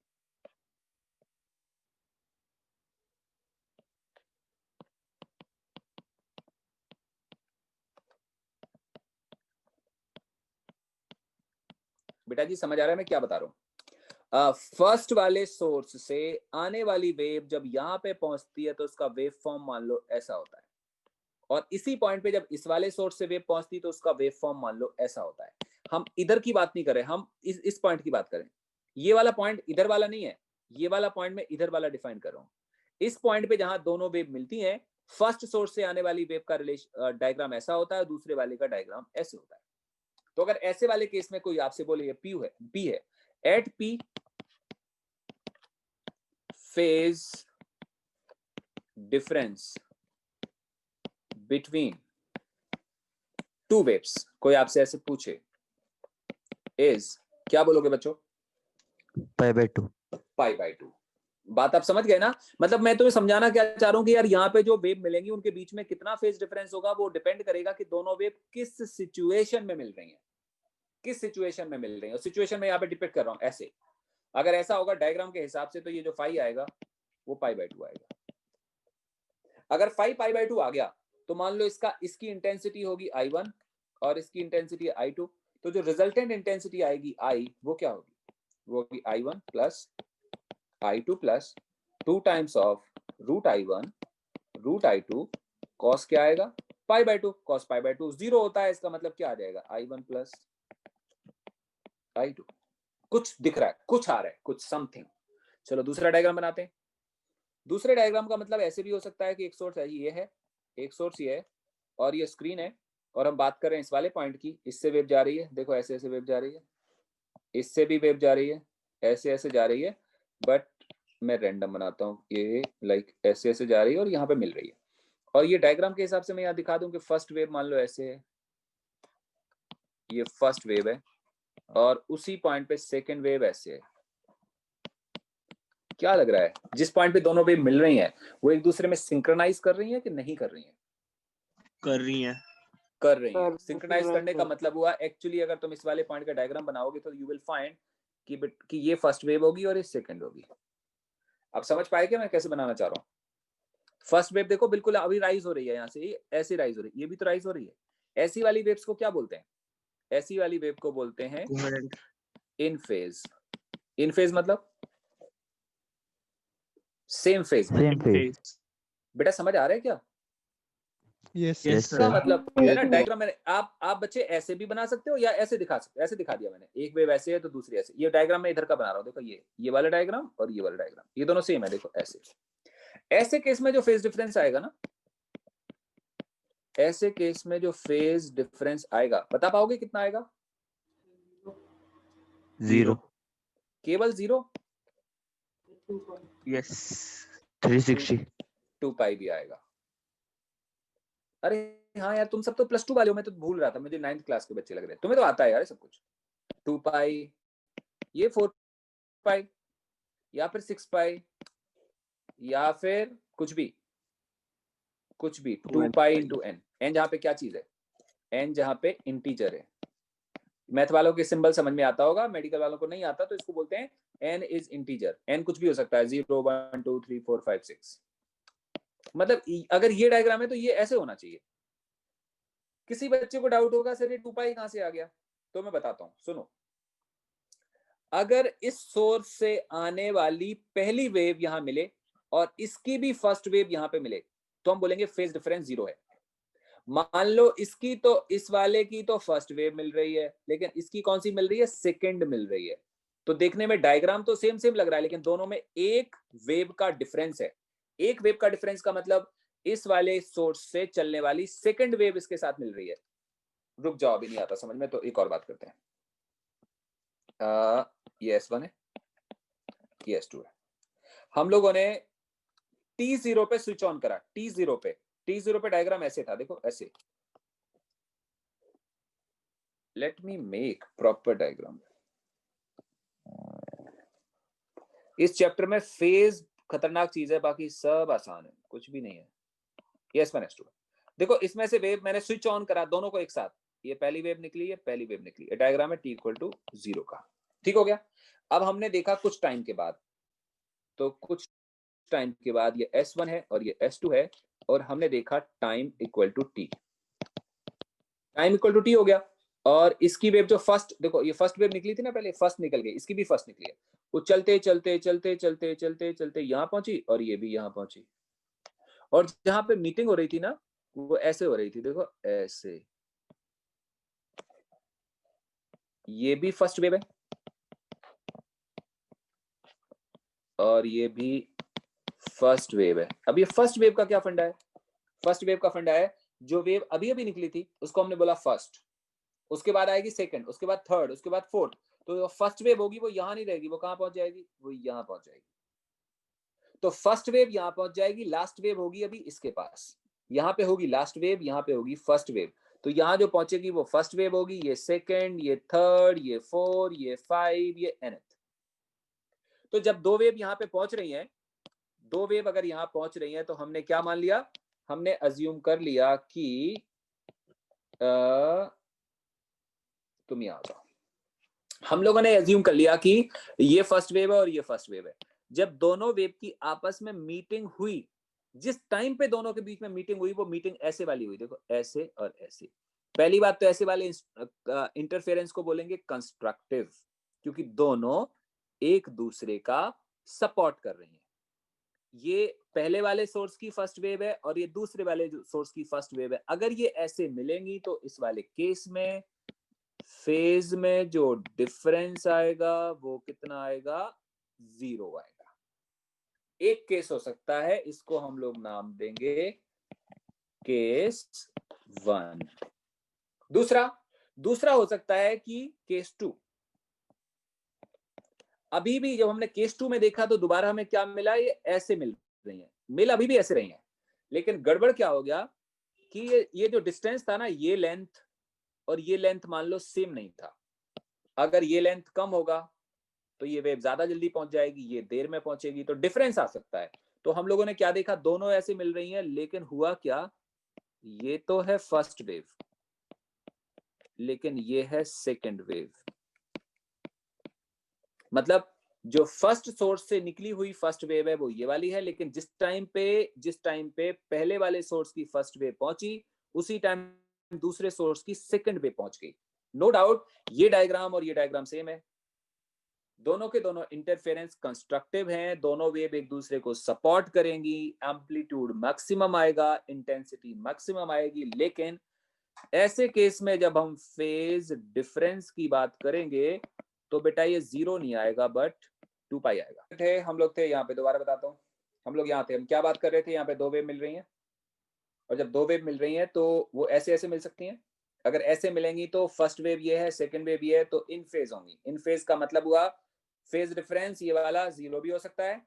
बेटा जी समझ आ रहा है मैं क्या बता रहा हूं? फर्स्ट वाले सोर्स से आने वाली वेव जब यहां पे पहुंचती है तो उसका वेव फॉर्म मान लो ऐसा होता है, और इसी पॉइंट पे जब इस वाले सोर्स से वेव पहुंचती है तो उसका वेव फॉर्म मान लो ऐसा होता है। हम इधर की बात नहीं करें, हम इस पॉइंट की बात करें। ये वाला पॉइंट इधर वाला नहीं है, ये वाला पॉइंट में इधर वाला डिफाइन कर रहा हूं। इस पॉइंट पे जहां दोनों वेव मिलती हैं, फर्स्ट सोर्स से आने वाली वेव का डायग्राम ऐसा होता है, दूसरे वाले का डायग्राम ऐसे होता है। तो अगर ऐसे वाले केस में कोई आपसे बोले ये P है, at P phase difference between two waves, कोई आपसे ऐसे पूछे इज, क्या बोलोगे बच्चों? π/2। π/2। बात आप समझ गए ना? मतलब मैं तुम्हें समझाना क्या चाह रहा हूं कि यार यहाँ पे जो वेव मिलेंगी उनके बीच में कितना फेज डिफरेंस होगा, वो डिपेंड करेगा कि दोनों वेव किस सिचुएशन में मिल रही हैं, किस सिचुएशन में मिल रही हैं। और सिचुएशन में यहाँ पे डिपेंड कर रहा हूं ऐसे, अगर ऐसा होगा डायग्राम के हिसाब से तो ये जो फाई आएगा वो π/2 आएगा। अगर फाई π/2 आ गया तो मान लो इसकी इंटेंसिटी होगी I1 और इसकी इंटेंसिटी I2, तो जो रिजल्टेंट इंटेंसिटी आएगी I, वो क्या होगी? वो होगी I1 plus I2 plus 2 times of root I1 root I2 cos क्या आएगा? π/2। कॉस π/2 जीरो होता है, इसका मतलब क्या आ जाएगा? I1 plus I2। कुछ दिख रहा है, कुछ आ रहा है, कुछ समथिंग। चलो दूसरा डायग्राम बनाते हैं। दूसरे डायग्राम का मतलब ऐसे भी हो सकता है कि एक सोर्स ये है, एक सोर्स ये है, और ये स्क्रीन है, और हम बात कर रहे हैं इस वाले पॉइंट की, इससे वेव जा रही है, देखो ऐसे ऐसे वेव जा रही है, इससे भी वेव जा रही है, ऐसे ऐसे जा रही है, बट मैं रैंडम बनाता हूँ, ये लाइक ऐसे ऐसे जा रही है और यहाँ पे मिल रही है। और ये डायग्राम के हिसाब से मैं यहाँ दिखा दूं कि फर्स्ट वेव मान लो ऐसे है, ये फर्स्ट वेव है, और उसी पॉइंट पे सेकेंड वेव ऐसे है। क्या लग रहा है जिस पॉइंट पे दोनों वेव मिल रही हैं वो एक दूसरे में सिंक्रोनाइज कर रही हैं कि नहीं कर रही हैं? कर रही है, कर रही हैं। सिंक्रोनाइज करने का मतलब हुआ एक्चुअली अगर तुम इस वाले पॉइंट का डायग्राम बनाओगे तो यू विल फाइंड कि ये फर्स्ट वेव होगी और ये सेकंड होगी। अब समझ पाए क्या मैं कैसे बनाना चाह रहा हूँ? फर्स्ट वेव देखो बिल्कुल अभी राइज हो रही है, यहाँ से ऐसे राइज हो रही है, ये भी तो राइज हो रही है। ऐसी वाली वेव्स को क्या बोलते हैं? ऐसी वाली वेव को बोलते हैं इन फेज। इन फेज मतलब सेम फेज में। Same phase. बेटा समझ आ रहा है क्या? यस इसका सर। मतलब है ना, डायग्राम मैंने आप बच्चे ऐसे भी बना सकते हो या ऐसे दिखा सकते हो। ऐसे दिखा दिया मैंने, एक वेव ऐसे है तो दूसरी ऐसे। ये डायग्राम मैं इधर का बना रहा हूँ, देखो ये वाला डायग्राम और ये वाला डायग्राम, ये दोनों सेम है, देखो ऐसे। ऐसे केस में जो फेज डिफरेंस आएगा ना, ऐसे केस में जो फेज डिफरेंस आएगा, बता पाओगे कितना आएगा? 0 केवल 0? यस 360 2 पाई भी आएगा। अरे हाँ यार, तुम सब तो +2 वाले हो, मैं तो भूल रहा था, मुझे 9th क्लास के बच्चे लग रहे हैं। तुम्हें तो आता है यार सब कुछ। 2 पाई, ये 4 पाई, या फिर 6 पाई, या फिर कुछ भी 2 पाई इंटू एन। एन जहाँ पे क्या चीज है? एन जहाँ पे इंटीजर है। मैथ वालों के सिंबल समझ में आता होगा, मेडिकल वालों को नहीं आता, तो इसको बोलते हैं एन इज इंटीजर। एन कुछ भी हो सकता है, 0 1 2 3 4 5 6। मतलब अगर ये डायग्राम है तो ये ऐसे होना चाहिए। किसी बच्चे को डाउट होगा सर ये 2 पाई कहां से आ गया, तो मैं बताता हूं, सुनो। अगर इस सोर्स से आने वाली पहली वेव यहां मिले और इसकी भी फर्स्ट वेव यहां पे मिले, तो हम बोलेंगे फेज डिफरेंस 0 है। मान लो इसकी तो, इस वाले की तो फर्स्ट वेव मिल रही है, लेकिन इसकी कौन सी मिल रही है? सेकंड मिल रही है। तो देखने में डायग्राम तो सेम सेम लग रहा है, लेकिन दोनों में एक वेव का डिफरेंस है। एक वेव का डिफरेंस का मतलब इस वाले सोर्स से चलने वाली सेकंड वेव इसके साथ मिल रही है। रुक जाओ, अभी नहीं आता समझ में, तो एक और बात करते हैं। ये S1 है, ये S2 है। हम लोगों ने T0 पे स्विच ऑन करा। T0 पे डायग्राम ऐसे था, देखो ऐसे। Let me make proper diagram. इस चैप्टर में फेज खतरनाक चीज है, बाकी सब आसान है, कुछ भी नहीं है। ये S1 S2। देखो इसमें से वेव मैंने स्विच ऑन करा दोनों को एक साथ, ये पहली वेव निकली, ये पहली वेव निकली। ये डायग्राम है T = 0 का। ठीक हो गया। अब हमने देखा कुछ टाइम के बाद, तो कुछ टाइम के बाद ये S1 है और ये S2 है, और हमने देखा time equal to T। Time equal to T हो गया। और इसकी वेव जो फर्स्ट, देखो ये फर्स्ट वेव निकली थी ना पहले, फर्स्ट निकल गई, इसकी भी फर्स्ट निकली है। वो चलते चलते चलते चलते चलते चलते यहाँ पहुंची, और ये भी यहाँ पहुंची। और जहां पे मीटिंग हो रही थी ना, वो ऐसे हो रही थी, देखो ऐसे। ये भी फर्स्ट वेव है और ये भी फर्स्ट वेव है। अब ये फर्स्ट वेव का क्या फंडा है? फर्स्ट वेव का फंडा है, जो वेव अभी अभी निकली थी उसको हमने बोला फर्स्ट, उसके बाद आएगी सेकंड, उसके बाद थर्ड, उसके बाद फोर्थ। तो फर्स्ट वेव होगी वो यहां नहीं रहेगी, वो कहां पहुंच जाएगी? वो यहां पहुंच जाएगी। तो फर्स्ट वेव यहां पहुंच जाएगी, लास्ट वेव होगी अभी इसके पास, यहां पे होगी लास्ट वेव, यहां पे होगी फर्स्ट वेव। तो यहां जो पहुंचेगी वो फर्स्ट वेव होगी, ये सेकंड, ये थर्ड, ये 4, ये 5, ये nth। तो जब दो वेव यहां पे पहुंच रही हैं, दो वेव अगर यहां पहुंच रही हैं, तो हमने क्या मान लिया? हमने अज्यूम कर लिया कि तुम यहां जाओ। हम लोगों ने अज्यूम कर लिया कि ये फर्स्ट वेव है और ये फर्स्ट वेव है। जब दोनों वेव की आपस में मीटिंग हुई, जिस टाइम पे दोनों के बीच में मीटिंग हुई, वो मीटिंग ऐसे वाली हुई, देखो ऐसे और ऐसे। पहली बात तो ऐसे वाले इंटरफेरेंस को बोलेंगे कंस्ट्रक्टिव, क्योंकि दोनों एक दूसरे का सपोर्ट कर रही हैं। ये पहले वाले सोर्स की फर्स्ट वेव है और ये दूसरे वाले सोर्स की फर्स्ट वेव है। अगर ये ऐसे मिलेंगी तो इस वाले केस में फेज में जो डिफरेंस आएगा वो कितना आएगा? 0 आएगा। एक केस हो सकता है, इसको हम लोग नाम देंगे केस 1। दूसरा हो सकता है कि केस 2। अभी भी जब हमने केस 2 में देखा तो दोबारा हमें क्या मिला? ये ऐसे मिल रही है, मिल अभी भी ऐसे रही है, लेकिन गड़बड़ क्या हो गया कि ये जो डिस्टेंस था ना, ये लेंथ और ये लेंथ मान लो सेम नहीं था। अगर ये लेंथ कम होगा तो ये वेव ज्यादा जल्दी पहुंच जाएगी, ये देर में पहुंचेगी, तो डिफरेंस आ सकता है। तो हम लोगों ने क्या देखा? दोनों ऐसे मिल रही हैं, लेकिन हुआ क्या? ये तो है फर्स्ट वेव, लेकिन ये है सेकंड वेव। मतलब जो फर्स्ट सोर्स से निकली हुई फर्स्ट वेव है वो ये वाली है, लेकिन जिस टाइम पे पहले वाले सोर्स की फर्स्ट वेव पहुंची, उसी टाइम दूसरे सोर्स की सेकंड वेव पहुंच गई। नो डाउट ये डायग्राम और ये डायग्राम सेम है, दोनों के दोनों इंटरफेरेंस कंस्ट्रक्टिव हैं, दोनों वेव एक दूसरे को सपोर्ट करेंगी, एम्पलीट्यूड मैक्सिमम आएगा, इंटेंसिटी मैक्सिमम आएगी। लेकिन ऐसे केस में जब हम फेज डिफरेंस की बात करेंगे तो बेटा ये 0 नहीं आएगा, बट 2 पाई आएगा। हम लोग थे यहाँ पे, दोबारा बताता हूँ, हम लोग यहाँ थे, हम क्या बात कर रहे थे, यहाँ पे दो वेव मिल रही हैं, और जब दो वेव मिल रही हैं तो वो ऐसे ऐसे मिल सकती हैं। अगर ऐसे मिलेंगी तो फर्स्ट वेव ये है, सेकंड वेव ये है, तो इन फेज होंगी। इन फेज का मतलब हुआ फेज डिफरेंस ये वाला 0 भी हो सकता है,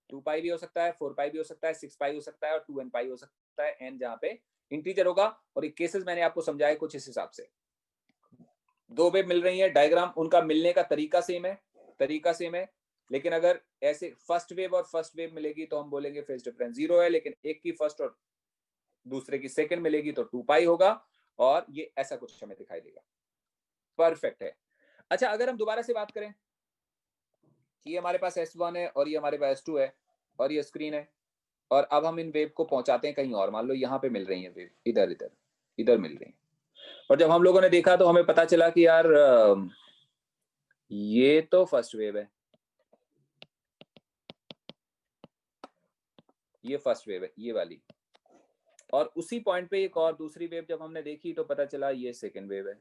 2 पाई भी हो सकता है, 4 पाई भी हो सकता है, 6 पाई हो सकता है, और 2n पाई हो सकता है, n जहाँ पे इंटीजर होगा। और ये केसेस मैंने आपको समझाए कुछ इस हिसाब से। दो वेव मिल रही है, डायग्राम उनका मिलने का तरीका सेम है, लेकिन अगर ऐसे फर्स्ट वेव और फर्स्ट वेव मिलेगी तो हम बोलेंगे फेज डिफरेंस 0 है, लेकिन एक की फर्स्ट और दूसरे की सेकंड मिलेगी तो 2 पाई होगा, और ये ऐसा कुछ हमें दिखाई देगा। परफेक्ट है। अच्छा, अगर हम दोबारा से बात करें कि ये हमारे पास S1 है और ये हमारे पास S2 है और ये स्क्रीन है, और अब हम इन वेव को पहुंचाते हैं कहीं और। मान लो यहाँ पे मिल रही है वेव, इधर मिल रही है, और जब हम लोगों ने देखा तो हमें पता चला कि यार ये तो फर्स्ट वेव है, ये फर्स्ट वेव है, ये वाली, और उसी पॉइंट पे एक और दूसरी वेव जब हमने देखी तो पता चला ये सेकंड वेव है।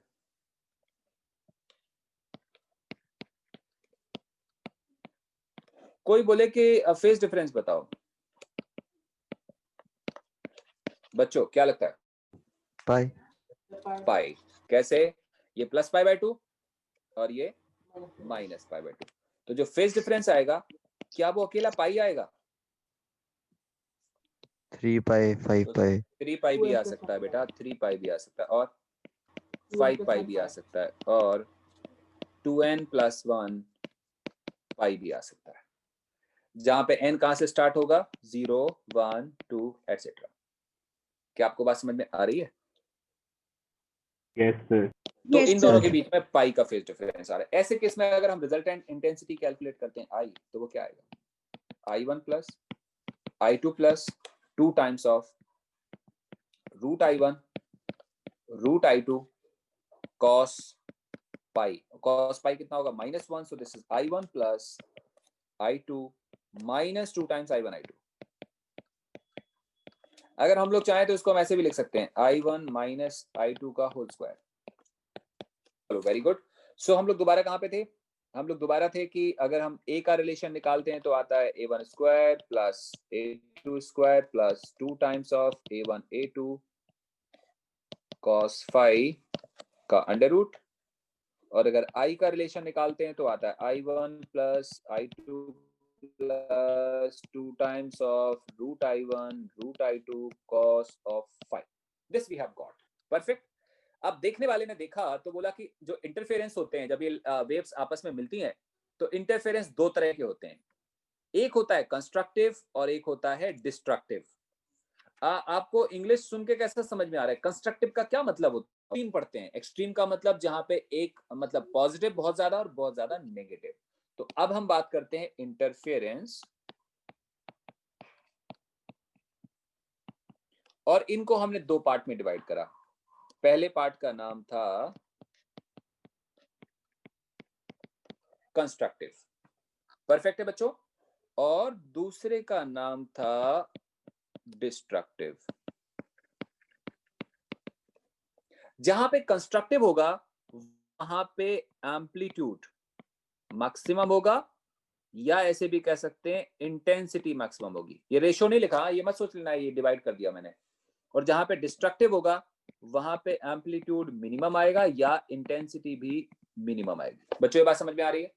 कोई बोले कि फेज डिफरेंस बताओ, बच्चों क्या लगता है? पाई। कैसे? ये प्लस पाई बाय 2 और ये माइनस पाई बाय 2। तो जो फेज डिफरेंस आएगा, क्या वो अकेला पाई आएगा? 3 पाई 5 पाई 3 पाई भी आ सकता है बेटा, 3 पाई भी आ सकता है, और 5 पाई भी आ सकता है, और 2n + 1 पाई भी आ सकता है, जहां पे n कहां से स्टार्ट होगा? 0 1 2 एटसेट्रा। क्या आपको बात समझ में आ रही है? Yes sir. तो Yes, इन दोनों sir. के बीच में पाई का फेज डिफरेंस आ रहा है। ऐसे केस में अगर हम रिजल्टेंट इंटेंसिटी कैलकुलेट करते हैं I, तो वो क्या आएगा? I1 + I2 + 2 times of √I1 √I2 cos pi. cos पाई कितना होगा? -1, so this is I1 + I2 -2 times I1 I2। अगर हम लोग चाहें तो इसको हम ऐसे भी लिख सकते हैं, I1 - I2 का होल स्क्वायर। चलो, वेरी गुड। सो हम लोग दोबारा कहां पे थे? हम लोग दोबारा थे कि अगर हम A का रिलेशन निकालते हैं तो आता है A1 square + A2 square + 2 times of A1 A2 cos phi का अंडर रूट, और अगर I का रिलेशन निकालते हैं तो आता है I1 + I2 + 2 times of √I1 √I2 cos of phi। This we have got. Perfect. अब देखने वाले ने देखा तो बोला कि जो इंटरफेरेंस होते हैं, जब ये वेव्स आपस में मिलती हैं, तो इंटरफेरेंस दो तरह के होते हैं। एक होता है कंस्ट्रक्टिव और एक होता है डिस्ट्रक्टिव। आपको इंग्लिश सुन के कैसा समझ में आ रहा है? कंस्ट्रक्टिव का क्या मतलब होता है? एक्सट्रीम पढ़ते हैं। एक्सट्रीम का मतलब जहां पे एक मतलब पॉजिटिव बहुत ज्यादा और बहुत ज्यादा नेगेटिव। तो अब हम बात करते हैं इंटरफेरेंस, और इनको हमने दो पार्ट में डिवाइड करा। पहले पार्ट का नाम था कंस्ट्रक्टिव, परफेक्ट है बच्चों, और दूसरे का नाम था डिस्ट्रक्टिव। जहां पे कंस्ट्रक्टिव होगा वहां पे एम्पलीट्यूड मैक्सिमम होगा, या ऐसे भी कह सकते हैं इंटेंसिटी मैक्सिमम होगी। ये रेशो नहीं लिखा, ये मत सोच लेना ये डिवाइड कर दिया मैंने। और जहां पे डिस्ट्रक्टिव होगा वहां पे एम्पलीट्यूड मिनिमम आएगा या इंटेंसिटी भी मिनिमम आएगी। बच्चों ये बात समझ में आ रही है?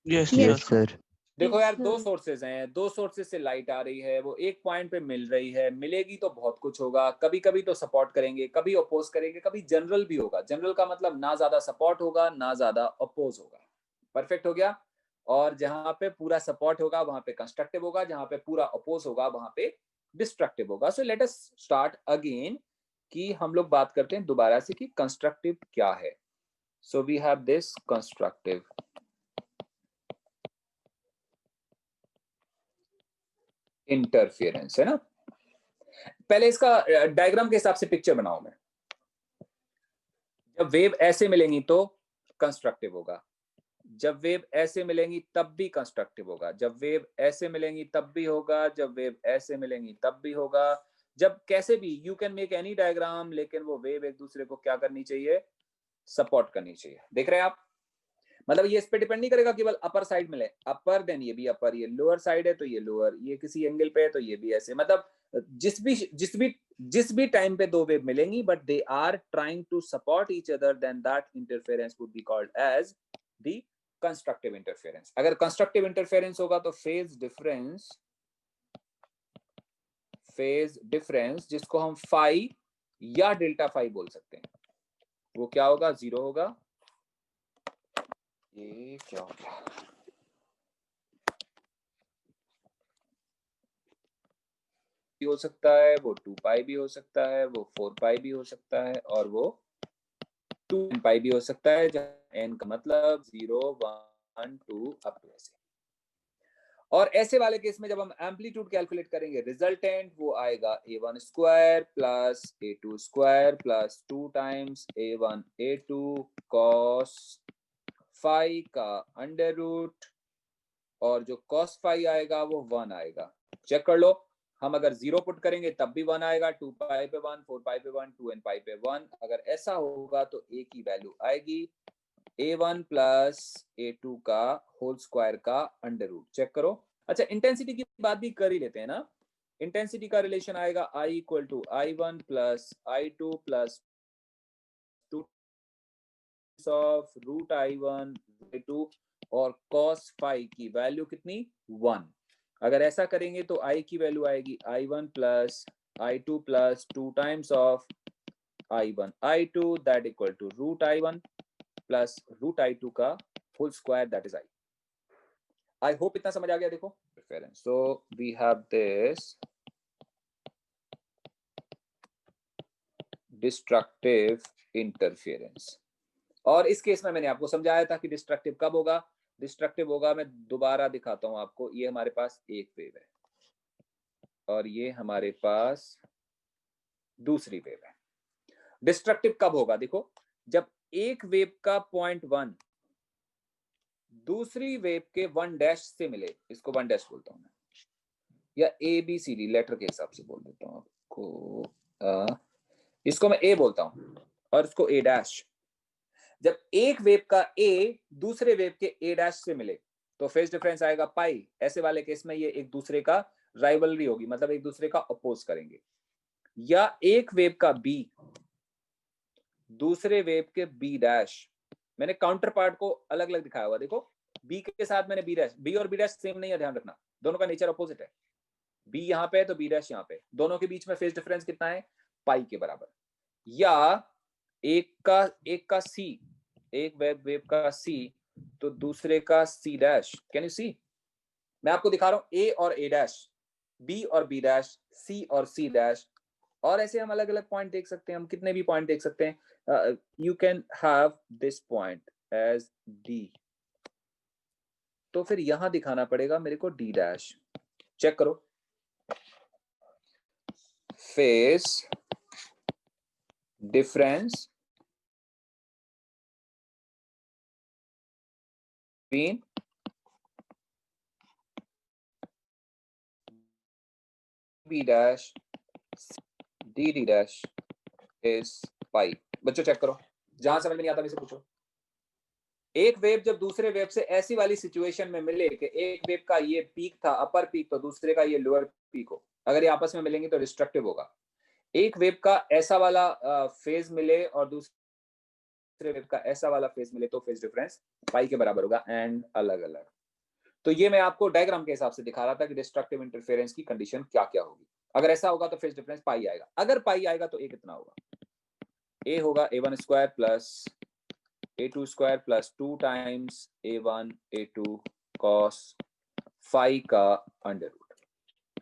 Yes yes sir. सर देखो यार, दो सोर्सेज हैं, दो सोर्सेज से लाइट आ रही है, वो एक पॉइंट पे मिल रही है, मिलेगी तो बहुत कुछ होगा। कभी कभी तो सपोर्ट करेंगे, कभी अपोज करेंगे, कभी जनरल भी होगा। जनरल का मतलब ना ज्यादा सपोर्ट होगा ना ज्यादा अपोज होगा। परफेक्ट हो गया। और जहां पे पूरा सपोर्ट होगा वहां पे कंस्ट्रक्टिव होगा, जहां पे पूरा अपोज होगा वहां पे डिस्ट्रक्टिव होगा। So let us start again कि हम लोग बात करते हैं दोबारा से कि कंस्ट्रक्टिव क्या है। So we have this constructive interference, है ना। पहले इसका डायग्राम के हिसाब से पिक्चर बनाओ मैं। जब वेव ऐसे मिलेंगी तो कंस्ट्रक्टिव होगा, जब वेव ऐसे मिलेंगी तब भी कंस्ट्रक्टिव होगा, जब वेव ऐसे मिलेंगी तब भी होगा, जब वेव ऐसे मिलेंगी तब भी होगा। जब कैसे भी you can make any diagram, लेकिन वो वेव एक दूसरे को क्या करनी चाहिए? सपोर्ट करनी चाहिए। देख रहे हैं आप? मतलब ये इस पे डिपेंड नहीं करेगा केवल अपर साइड मिले, अपर देन ये भी अपर, ये लोअर साइड है तो ये लोअर, ये किसी एंगल पे है तो ये भी ऐसे, मतलब जिस भी टाइम पे दो वेव मिलेंगी but they are trying to support each other, then that interference would be called as the constructive interference. अगर कंस्ट्रक्टिव इंटरफेरेंस होगा तो फेज डिफरेंस जिसको हम फाई या डेल्टा फाई बोल सकते हैं, वो क्या होगा, 0 होगा। ये क्या हो गया, भी हो सकता है, वो 2 पाई भी हो सकता है, वो 4 पाई भी हो सकता है, और वो 2 पाई भी हो सकता है, जहां n का मतलब 0 1 2 अप टू ऐसे। और ऐसे वाले केस में जब हम एम्पलीट्यूड कैलकुलेट करेंगे, रिजल्टेंट वो आएगा a1 square plus a2 square plus 2 times a1 a2 cos phi का अंडर रूट, और जो cos फाई आएगा वो 1 आएगा। चेक कर लो, हम अगर 0 पुट करेंगे तब भी 1 आएगा, 2 पाई पे 1, 4 पाई पे 1, 2n पाई पे 1। अगर ऐसा होगा तो a की वैल्यू आएगी a1 प्लस a2 का होल स्क्वायर का अंडर रूट। चेक करो। अच्छा, इंटेंसिटी की बात भी कर ही लेते हैं ना। इंटेंसिटी का रिलेशन आएगा I equal to I1 plus I2 plus 2 of root I1 I2, और cos फाई की वैल्यू कितनी, 1। अगर ऐसा करेंगे तो I की वैल्यू आएगी I1 plus I2 plus 2 times of I1 I2 that equal to root I1 plus root I2 का whole square that is I। I hope इतना समझ आ गया। देखो interference, so we have this destructive interference, और इस case में मैंने आपको समझाया था कि डिस्ट्रक्टिव कब होगा। डिस्ट्रक्टिव होगा, मैं दोबारा दिखाता हूं आपको, ये हमारे पास एक वेव है और ये हमारे पास दूसरी वेव है। डिस्ट्रक्टिव कब होगा, देखो जब एक वेव का पॉइंट 1 दूसरी वेव के 1 डैश से मिले, इसको 1 डैश बोलता हूं मैं, या A B C D letter के हिसाब से बोल देता हूं आपको, इसको मैं ए बोलता हूं और इसको ए डैश। जब एक वेव का ए दूसरे वेव के ए डैश से मिले तो फेज डिफरेंस आएगा पाई। ऐसे वाले केस में ये एक दूसरे का राइवलरी होगी, मतलब एक दूसरे का अपोज करेंगे। या एक वेव का बी दूसरे वेव के बी डैश, मैंने काउंटर पार्ट को अलग अलग दिखाया हुआ, देखो बी के साथ मैंने बी डैश, बी और बी डैश सेम नहीं है, ध्यान रखना, दोनों का नेचर अपोजिट है। बी यहाँ पे है तो बी डैश यहाँ पे, दोनों के बीच में फेज डिफरेंस कितना है, पाई के बराबर। या एक का सी, एक वेव का सी तो दूसरे का C dash, can you see, मैं आपको दिखा रहा हूं ए और ए डैश, बी और बी डैश, सी और सी डैश, और ऐसे हम अलग अलग पॉइंट देख सकते हैं, हम कितने भी पॉइंट देख सकते हैं। You can have this point as D, तो फिर यहां दिखाना पड़ेगा मेरे को डी डैश। चेक करो, phase difference between B dash D D dash is pi। बच्चों चेक करो, जहां समझ में नहीं आता मुझसे पूछो। एक वेव जब दूसरे वेव से ऐसी वाली सिचुएशन में मिले कि एक वेव का ये पीक था अपर पीक तो दूसरे का ये लोअर पीक हो, अगर ये आपस में मिलेंगे तो डिस्ट्रक्टिव होगा। एक वेव का ऐसा वाला फेज मिले और दूसरे वेव का ऐसा वाला फेज मिले तो फेज डिफरेंस पाई के बराबर होगा, एंड अलग अलग। तो ये मैं आपको डायग्राम के हिसाब से दिखा रहा था कि डिस्ट्रक्टिव इंटरफेरेंस की कंडीशन क्या क्या होगी। अगर ऐसा होगा तो फेज डिफरेंस पाई आएगा, अगर पाई आएगा तो ए कितना होगा, ए होगा a1 square plus a2 square plus 2 times a1 a2 cos phi का अंडर रूट।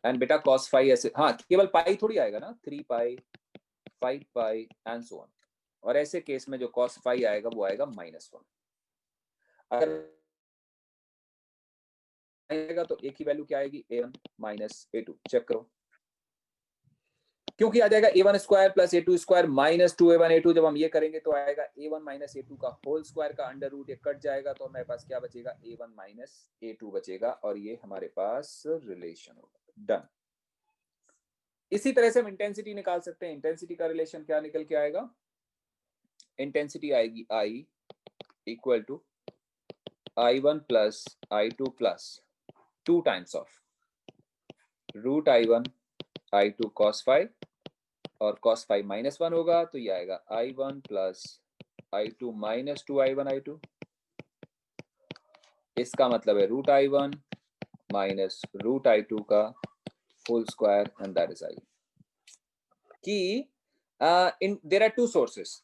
एंड बेटा cos फाई ऐसे, हाँ केवल पाई थोड़ी आएगा ना, 3 पाई 5 पाई एंड सो ऑन, और ऐसे केस में जो cos फाई आएगा वो आएगा -1। अगर आएगा तो ए की वैल्यू क्या आएगी, a1 माइनस a2। चेक करो, क्योंकि आ जाएगा a1 square plus a2 square minus 2a1 a2, जब हम ये करेंगे तो आएगा a1 माइनस a2 का होल स्क्वायर का अंडर रूट, ये कट जाएगा तो हमारे पास क्या बचेगा, a1 माइनस a2 बचेगा, और ये हमारे पास रिलेशन होगा। डन। इसी तरह से हम इंटेंसिटी निकाल सकते हैं। इंटेंसिटी का रिलेशन क्या निकल के आएगा, इंटेंसिटी आएगी I equal to I1 plus I2 plus 2 times of root I1 I2 cos phi, और cos phi minus 1 होगा तो ये आएगा I1 plus I2 minus 2 I1 I2। इसका मतलब है root I1 minus root I2 का full square and that is I। कि there are two sources,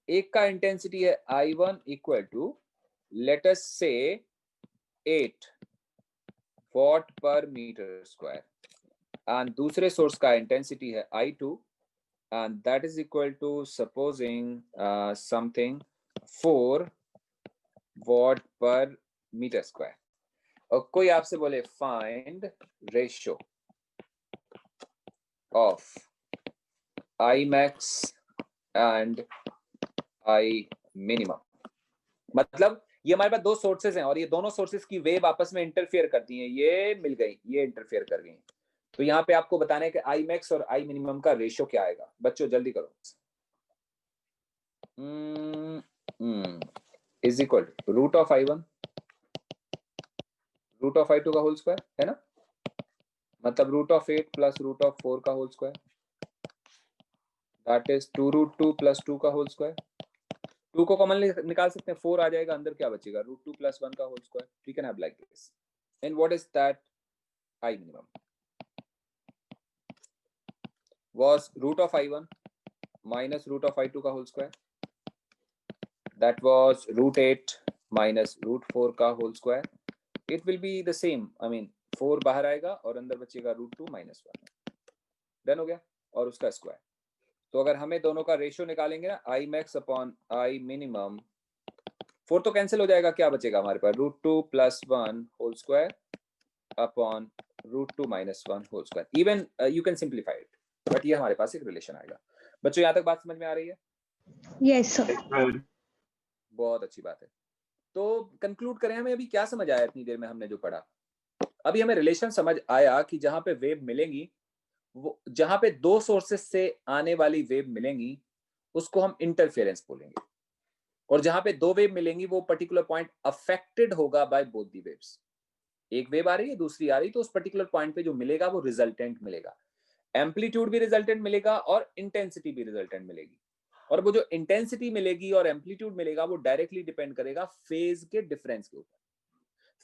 एक का इंटेंसिटी है I1 equal to let us say 8 watt per meter square, and दूसरे source का इंटेंसिटी है I2 and that is equal to supposing something 4 watt per meter square। और कोई आपसे बोले find ratio of I max and I minimum, मतलब ये हमारे पास दो सोर्सेज हैं और ये दोनों सोर्सेज की वेव आपस में इंटरफेयर करती हैं, ये मिल गई, ये इंटरफेयर कर गई। तो यहाँ पे आपको बताना है कि आई मैक्स और आई मिनिमम का रेशियो क्या आएगा। बच्चों जल्दी करो। Is equal to root of I1 root of I2 का होल स्क्वायर है ना, मतलब root of 8 plus root of 4 का whole square, that is 2 root 2 plus 2 का होल स्क्वायर। 2 को कॉमन निकाल सकते हैं, 4 आ जाएगा, अंदर क्या बचेगा, रूट 2 प्लस 1 का whole square. We can have like this. And what is that I minimum was root of I1 minus root of I2 का whole square, that was root 8 minus root 4 का whole square। it will be the same, I mean 4 बाहर आएगा और अंदर बचेगा root 2 minus 1। Done हो गया, और उसका स्क्वायर। तो अगर हमें दोनों का रेशियो निकालेंगे ना, I max upon I minimum, 4 तो कैंसिल हो जाएगा, क्या बचेगा हमारे पास, root 2 plus 1 whole square upon root 2 minus 1 whole square. Even you can simplify it, but ये हमारे पास एक रिलेशन आएगा। बच्चों यहाँ तक बात समझ में आ रही है? Yes, sir. बहुत अच्छी बात है। तो कंक्लूड करें, हमें अभी क्या समझ आया इतनी देर में हमने जो पढ़ा? अभी हमें रिलेशन समझ आया कि जहां पे वेव मिलेंगी, वो जहां पे दो सोर्सेस से आने वाली वेव मिलेंगी उसको हम इंटरफेरेंस बोलेंगे, और जहां पे दो वेव मिलेंगी वो पर्टिकुलर पॉइंट अफेक्टेड होगा बाय बोथ दी वेव्स। एक वेव आ रही है, दूसरी आ रही, तो उस पर्टिकुलर पॉइंट पे जो मिलेगा वो रिजल्टेंट मिलेगा। एम्पलीट्यूड भी रिजल्टेंट मिलेगा और इंटेंसिटी भी रिजल्टेंट मिलेगी, और वो जो इंटेंसिटी मिलेगी और एम्पलीट्यूड मिलेगा वो डायरेक्टली डिपेंड करेगा फेज के डिफरेंस के ऊपर।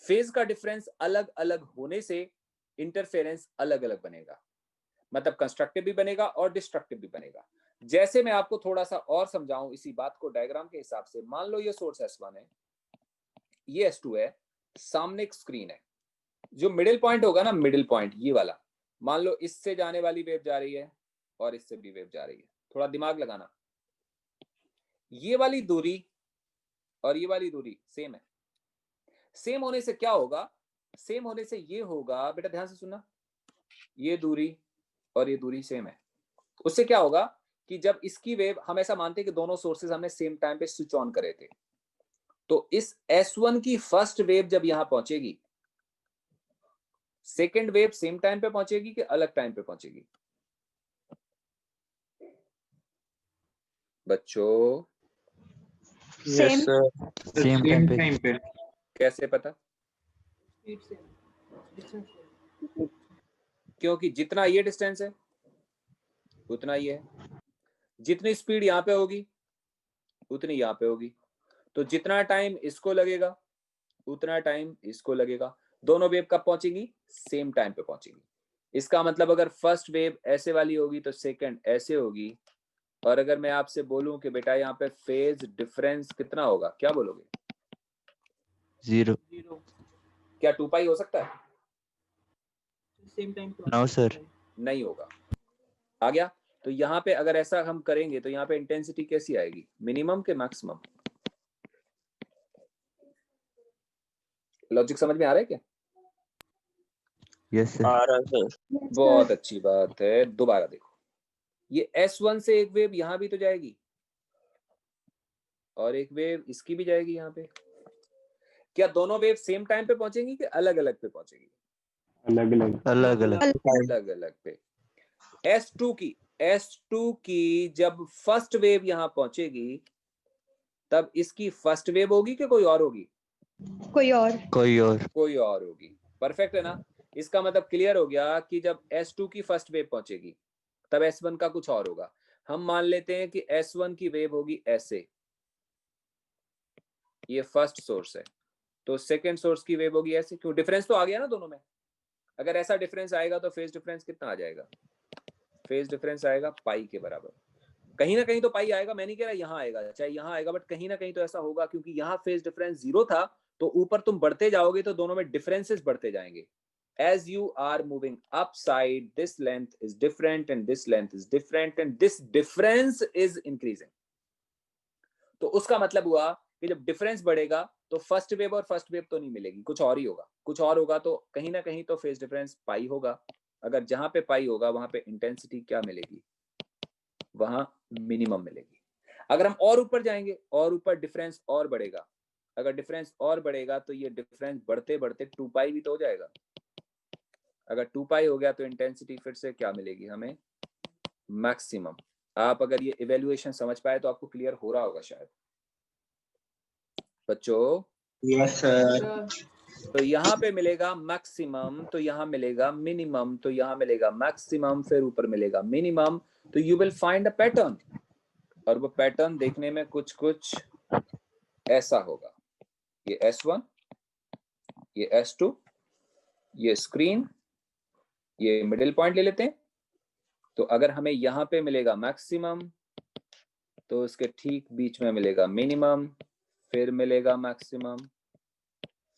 फेज का डिफरेंस अलग अलग होने से इंटरफेरेंस अलग अलग बनेगा, मतलब कंस्ट्रक्टिव भी बनेगा और डिस्ट्रक्टिव भी बनेगा। जैसे मैं आपको थोड़ा सा और समझाऊं इसी बात को डायग्राम के हिसाब से, मान लो ये सोर्स S1 है, ये S2 है, सामने एक स्क्रीन है, जो मिडिल पॉइंट होगा ना, मिडिल पॉइंट ये वाला, मान लो इससे जाने वाली वेव जा रही है और इससे भी वेव जा रही है। थोड़ा दिमाग लगाना, ये वाली दूरी और ये वाली दूरी सेम है। सेम होने से क्या होगा, सेम होने से ये होगा, बेटा ध्यान से सुनना, ये दूरी और ये दूरी सेम है। उससे क्या होगा कि जब इसकी वेव, हम ऐसा मानते हैं कि दोनों सोर्सेज हमने सेम टाइम पे स्विच ऑन करे थे, तो इस S1 की फर्स्ट वेव जब यहां पहुंचेगी, सेकेंड वेव सेम टाइम पे पहुंचेगी कि अलग टाइम पे पहुंचेगी? बच्चों Same. सेम टाइम पे। कैसे पता? क्योंकि जितना ये डिस्टेंस है उतना ये है, जितनी स्पीड यहाँ पे होगी उतनी यहाँ पे होगी, तो जितना टाइम इसको लगेगा उतना टाइम इसको लगेगा। दोनों वेव कब पहुंचेंगी? सेम टाइम पे पहुंचेंगी। इसका मतलब अगर फर्स्ट वेव ऐसे वाली होगी तो सेकंड ऐसे होगी, और अगर मैं आपसे बोलूं कि बेटा यहाँ पे फेज डिफरेंस कितना होगा, क्या बोलोगे? 0। क्या 2 पाई हो सकता है? No sir. नहीं होगा। आ गया? तो यहाँ पे अगर ऐसा हम करेंगे तो यहाँ पे इंटेंसिटी कैसी आएगी, मिनिमम के मैक्सिमम? लॉजिक समझ में आ रहा है क्या? Yes sir. बहुत अच्छी बात है। दोबारा देखो, ये S1 से एक वेव यहाँ भी तो जाएगी और एक वेव इसकी भी जाएगी यहाँ पे। क्या दोनों वेव सेम टाइम पे पहुंचेंगी कि अलग अलग पे पहुंचेगी? अलग अलग। अलग अलग। अलग अलग पे। S2 की जब फर्स्ट वेव यहाँ पहुंचेगी तब इसकी फर्स्ट वेव होगी कि कोई और होगी? कोई और। कोई और होगी। परफेक्ट है ना? इसका मतलब क्लियर हो गया कि जब S2 की फर्स्ट वेव पहुंचेगी तब S1 का कुछ और होगा। हम मान लेते हैं कि S1 की वेव होगी ऐसे, ये फर्स्ट सोर्स है, तो सेकंड सोर्स की वेव होगी ऐसे। क्यों? डिफरेंस तो आ गया ना दोनों में। अगर ऐसा डिफरेंस आएगा तो फेज डिफरेंस कितना आ जाएगा? फेज डिफरेंस आएगा पाई के बराबर। कहीं ना कहीं तो पाई आएगा, मैं नहीं कह रहा यहाँ आएगा, चाहे यहाँ आएगा, बट कहीं ना कहीं तो ऐसा होगा, क्योंकि यहाँ फेज डिफरेंस 0 था, तो ऊपर तुम बढ़ते जाओगे तो दोनों में डिफरेंसेस बढ़ते जाएंगे। As you are moving upside, this length is different and this length is different and this difference is increasing. तो उसका मतलब हुआ कि जब डिफरेंस बढ़ेगा तो फर्स्ट वेव और फर्स्ट वेव तो नहीं मिलेगी, कुछ और ही होगा। कुछ और होगा तो कहीं ना कहीं तो फेज डिफरेंस पाई होगा। अगर जहां पे पाई होगा वहां पे इंटेंसिटी क्या मिलेगी? वहां मिनिमम मिलेगी। अगर हम और ऊपर जाएंगे और ऊपर डिफरेंस और बढ़ेगा, अगर डिफरेंस और बढ़ेगा तो ये डिफरेंस बढ़ते बढ़ते 2 पाई भी तो हो जाएगा। अगर 2 पाई हो गया तो इंटेंसिटी फिर से क्या मिलेगी हमें? मैक्सिमम। आप अगर ये इवेल्युएशन समझ पाए तो आपको क्लियर हो रहा होगा शायद बच्चों। Yes sir. तो यहाँ पे मिलेगा मैक्सिमम, तो यहाँ मिलेगा मिनिमम, तो यहाँ मिलेगा मैक्सिमम, फिर ऊपर मिलेगा मिनिमम। तो you will find a pattern, और वो पैटर्न देखने में कुछ कुछ ऐसा होगा। ये S1, ये S2, ये स्क्रीन, ये मिडिल पॉइंट ले लेते हैं। तो अगर हमें यहाँ पे मिलेगा मैक्सिमम तो उसके ठीक बीच में मिलेगा मिनिमम, फिर मिलेगा मैक्सिमम,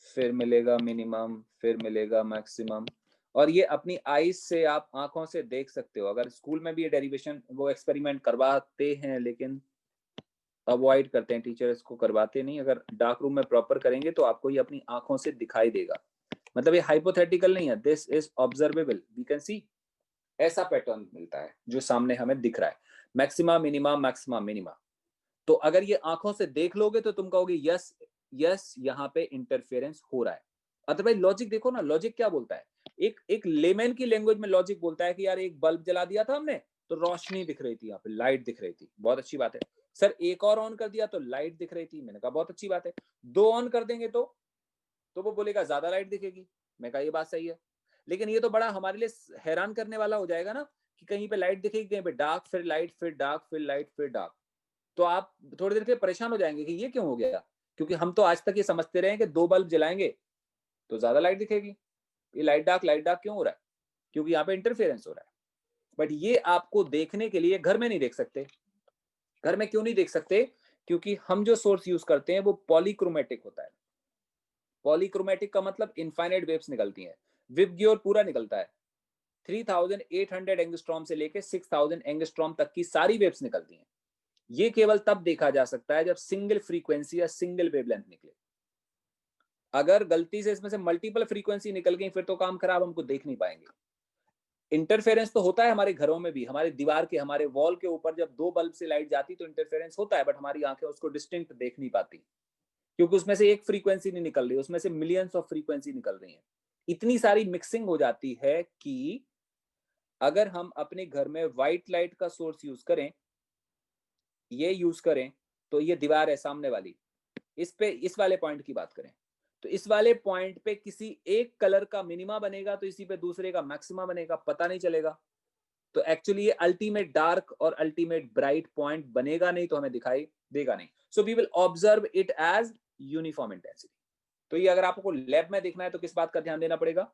फिर मिलेगा मिनिमम, फिर मिलेगा मैक्सिमम। और ये अपनी आईज से आप आंखों से देख सकते हो। अगर स्कूल में भी ये डेरिवेशन वो एक्सपेरिमेंट करवाते हैं, लेकिन अवॉइड करते हैं, टीचर इसको करवाते नहीं। अगर डार्क रूम में प्रॉपर करेंगे तो आपको ये अपनी आंखों से दिखाई देगा। मतलब ये हाइपोथेटिकल नहीं है, this is observable, we can see. ऐसा पैटर्न मिलता है जो सामने हमें दिख रहा है, मैक्सिमा मिनिमा मैक्सिमा मिनिमा। तो अगर ये आंखों से देख लोगे तो तुम कहोगे यस यस यहाँ पे इंटरफेरेंस हो रहा है। अदरवाइज लॉजिक देखो ना, लॉजिक क्या बोलता है? एक लेमैन की लैंग्वेज में लॉजिक बोलता है कि यार एक बल्ब जला दिया था हमने तो रोशनी दिख रही थी, यहाँ पे लाइट दिख रही थी, बहुत अच्छी बात है। सर एक और ऑन कर दिया तो लाइट दिख रही थी, मैंने कहा बहुत अच्छी बात है। 2 ऑन कर देंगे तो वो बोलेगा ज्यादा लाइट दिखेगी, मैं कहा ये बात सही है। लेकिन ये तो बड़ा हमारे लिए हैरान करने वाला हो जाएगा ना कि कहीं पे लाइट दिखेगी, कहीं पे डार्क, फिर लाइट, फिर डार्क, फिर लाइट, फिर डार्क। तो आप थोड़ी देर के लिए परेशान हो जाएंगे कि ये क्यों हो गया, क्योंकि हम तो आज तक ये समझते रहे कि 2 बल्ब जलाएंगे तो ज्यादा लाइट दिखेगी। ये लाइट डार्क क्यों हो रहा है? क्योंकि यहाँ पे इंटरफेरेंस हो रहा है। बट ये आपको देखने के लिए घर में नहीं देख सकते। घर में क्यों नहीं देख सकते? क्योंकि हम जो सोर्स यूज करते हैं वो पॉलीक्रोमेटिक होता है। पॉलीक्रोमेटिक का मतलब इनफाइनाइट वेव्स निकलती हैं, विबग्योर पूरा निकलता है। 3800 एंगस्ट्रॉम से लेके 6000 एंगस्ट्रॉम तक की सारी वेव्स निकलती हैं। ये केवल तब देखा जा सकता है जब सिंगल फ्रीक्वेंसी या सिंगल वेवलेंथ निकले। अगर गलती से इसमें से मल्टीपल फ्रीक्वेंसी निकल गई फिर तो काम खराब, हमको देख नहीं पाएंगे। इंटरफेरेंस तो होता है हमारे घरों में भी, हमारे दीवार के, हमारे वॉल के ऊपर जब 2 बल्ब से लाइट जाती तो इंटरफेरेंस होता है, बट हमारी आंखें उसको डिस्टिंक्ट देख नहीं पाती, क्योंकि उसमें से एक फ्रीक्वेंसी नहीं निकल रही, उसमें से मिलियंस ऑफ फ्रीक्वेंसी निकल रही है। इतनी सारी मिक्सिंग हो जाती है कि अगर हम अपने घर में व्हाइट लाइट का सोर्स यूज करें, ये यूज करें, तो ये दीवार है सामने वाली, इस पे इस वाले पॉइंट की बात करें तो इस वाले पॉइंट पे किसी एक कलर का मिनिमा बनेगा तो इसी पे दूसरे का मैक्सिमा बनेगा, पता नहीं चलेगा। तो एक्चुअली ये अल्टीमेट डार्क और अल्टीमेट ब्राइट पॉइंट बनेगा नहीं, तो हमें दिखाई देगा नहीं। So we will observe it as uniform intensity. तो ये अगर आपको लैब में देखना है तो किस बात का ध्यान देना पड़ेगा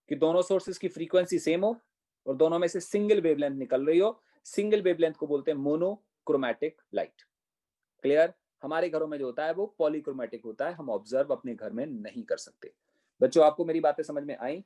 कि दोनों सोर्सेस की फ्रीक्वेंसी सेम हो और दोनों में से सिंगल वेवलेंथ निकल रही हो। सिंगल वेवलेंथ को बोलते हैं मोनोक्रोमैटिक लाइट। क्लियर? हमारे घरों में जो होता है वो पॉलीक्रोमैटिक होता है, हम ऑब्जर्व अपने घर में नहीं कर सकते। बच्चों आपको मेरी बातें समझ में आई?